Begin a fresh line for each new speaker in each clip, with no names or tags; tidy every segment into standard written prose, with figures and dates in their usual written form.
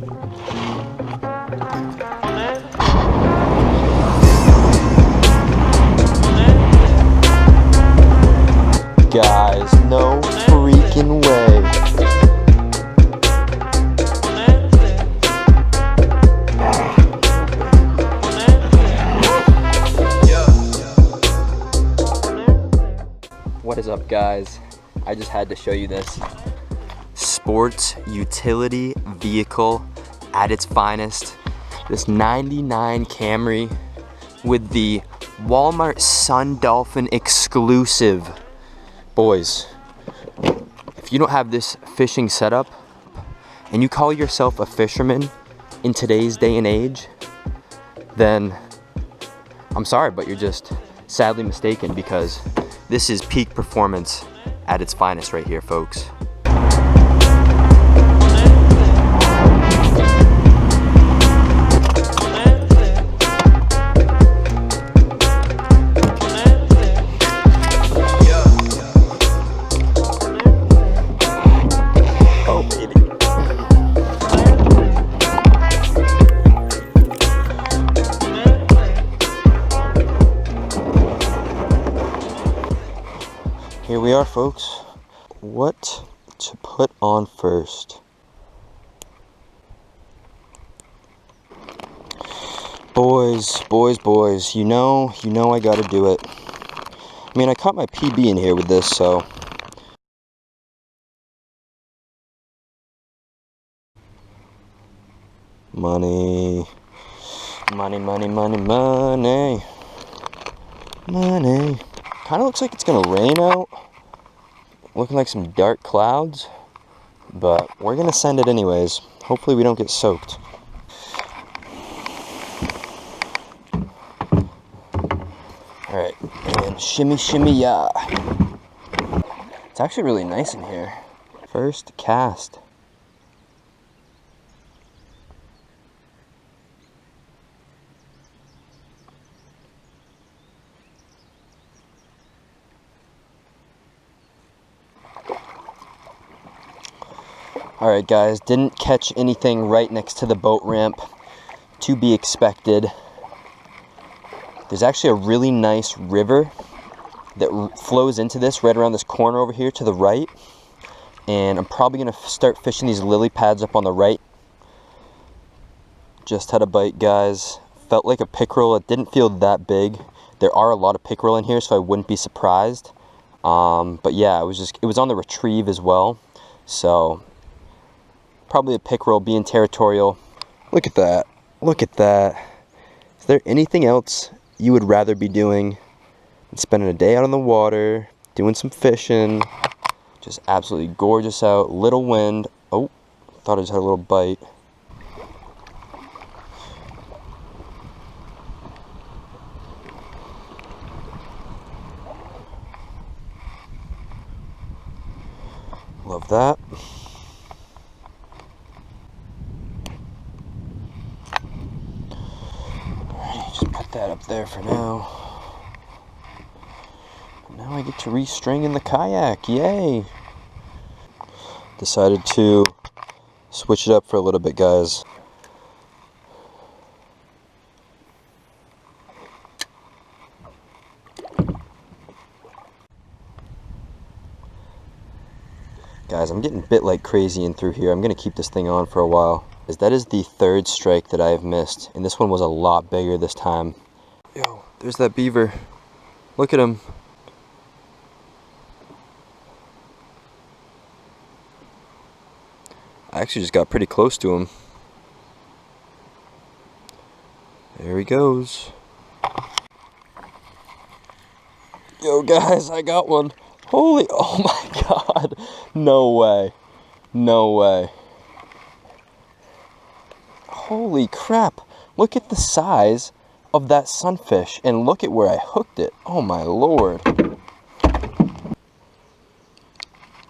Guys, no freaking way. What is up, guys? I just had to show you this sports utility vehicle at its finest. This 99 Camry with the Walmart Sun Dolphin exclusive. Boys, if you don't have this fishing setup and you call yourself a fisherman in today's day and age, then I'm sorry, but you're just sadly mistaken, because this is peak performance at its finest right here, folks. Here we are, folks. What to put on first? Boys, you know I gotta do it. I mean, I caught my PB in here with this, so. Money. Kind of looks like it's gonna rain out. Looking like some dark clouds, but we're gonna send it anyways. Hopefully we don't get soaked. All right, and shimmy, yeah. It's actually really nice in here. First cast. Alright guys, didn't catch anything right next to the boat ramp, to be expected. There's actually a really nice river that flows into this right around this corner over here to the right. And I'm probably going to start fishing these lily pads up on the right. Just had a bite, guys. Felt like a pickerel. It didn't feel that big. There are a lot of pickerel in here, so I wouldn't be surprised. But yeah, it was on the retrieve as well. So probably a pickerel, being territorial. Look at that. Look at that. Is there anything else you would rather be doing than spending a day out on the water, doing some fishing? Just absolutely gorgeous out. Little wind. Oh, thought I just had a little bite. Love that. Just put that up there for now. Now I get to restring in the kayak. Yay! Decided to switch it up for a little bit, guys. Guys, I'm getting bit like crazy in through here. I'm going to keep this thing on for a while, as that is the third strike that I have missed, and this one was a lot bigger this time. Yo, there's that beaver. Look at him. I actually just got pretty close to him. There he goes. Yo guys, I got one. Holy, oh my god. No way. No way. Holy crap. Look at the size of that sunfish, and look at where I hooked it. Oh my lord.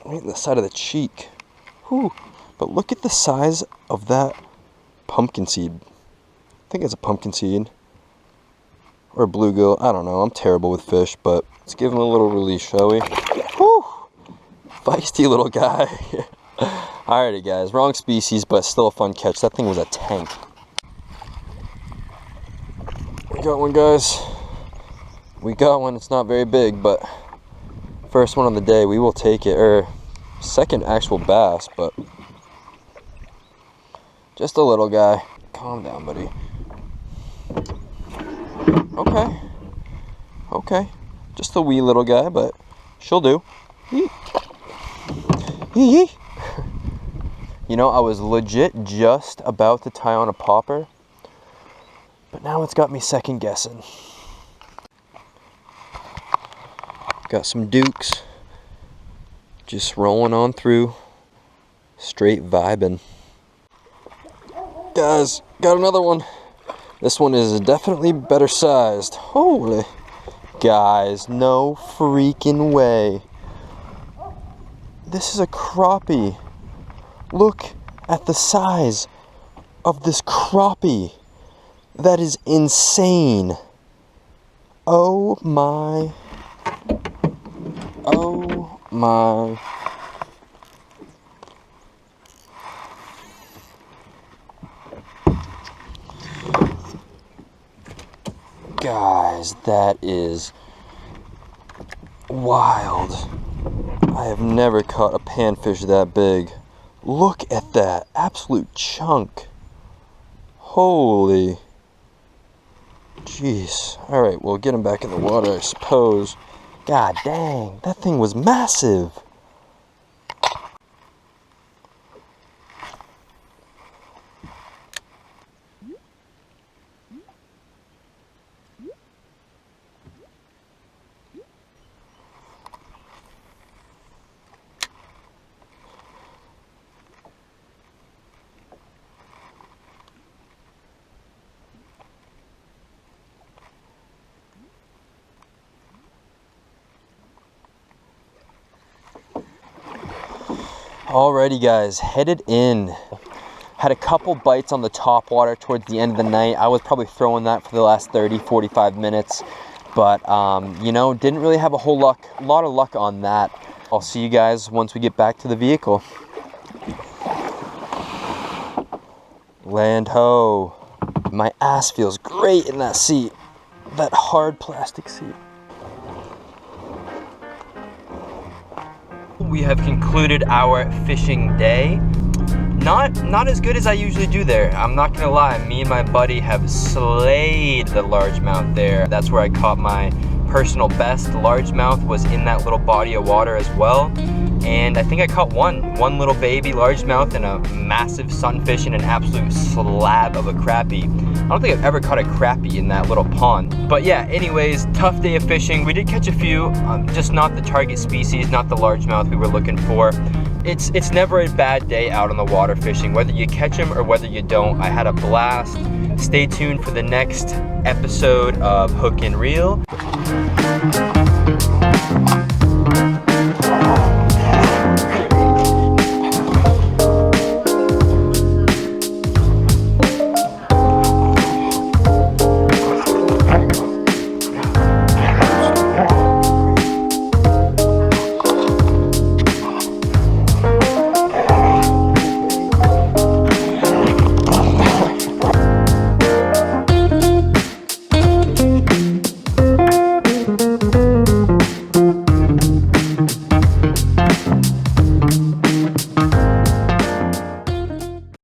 Right in the side of the cheek. Whew. But look at the size of that pumpkin seed. I think it's a pumpkin seed. Or a bluegill. I don't know. I'm terrible with fish, but let's give him a little release, shall we? Whew. Feisty little guy. Alrighty guys, wrong species, but still a fun catch. That thing was a tank. We got one, guys. We got one. It's not very big, but first one on the day. We will take it. Or second actual bass, but just a little guy. Calm down, buddy. Okay. Okay. Just a wee little guy, but she'll do. Yee. Yee yee. You know, I was legit just about to tie on a popper, but now it's got me second guessing. Got some dukes. Just rolling on through. Straight vibing. Guys, got another one. This one is definitely better sized. Holy. Guys, no freaking way. This is a crappie. Look at the size of this crappie. That is insane. Oh my. Oh my. Guys, that is wild. I have never caught a panfish that big. Look at that absolute chunk. Holy. Jeez. Alright, we'll get him back in the water, I suppose. God dang, that thing was massive. Alrighty guys, headed in. Had a couple bites on the top water towards the end of the night. I was probably throwing that for the last 30-45 minutes, but you know, didn't really have a lot of luck on that. I'll see you guys once we get back to the vehicle. Land ho. My ass feels great in that seat. That hard plastic seat. We have concluded our fishing day. Not as good as I usually do there. I'm not gonna lie, me and my buddy have slayed the largemouth there. That's where I caught my personal best. The largemouth was in that little body of water as well. And I think I caught one little baby largemouth and a massive sunfish and an absolute slab of a crappie. I don't think I've ever caught a crappie in that little pond. But yeah, anyways, tough day of fishing. We did catch a few, just not the target species, not the largemouth we were looking for. It's never a bad day out on the water fishing, whether you catch them or whether you don't. I had a blast. Stay tuned for the next episode of Hook and Reel.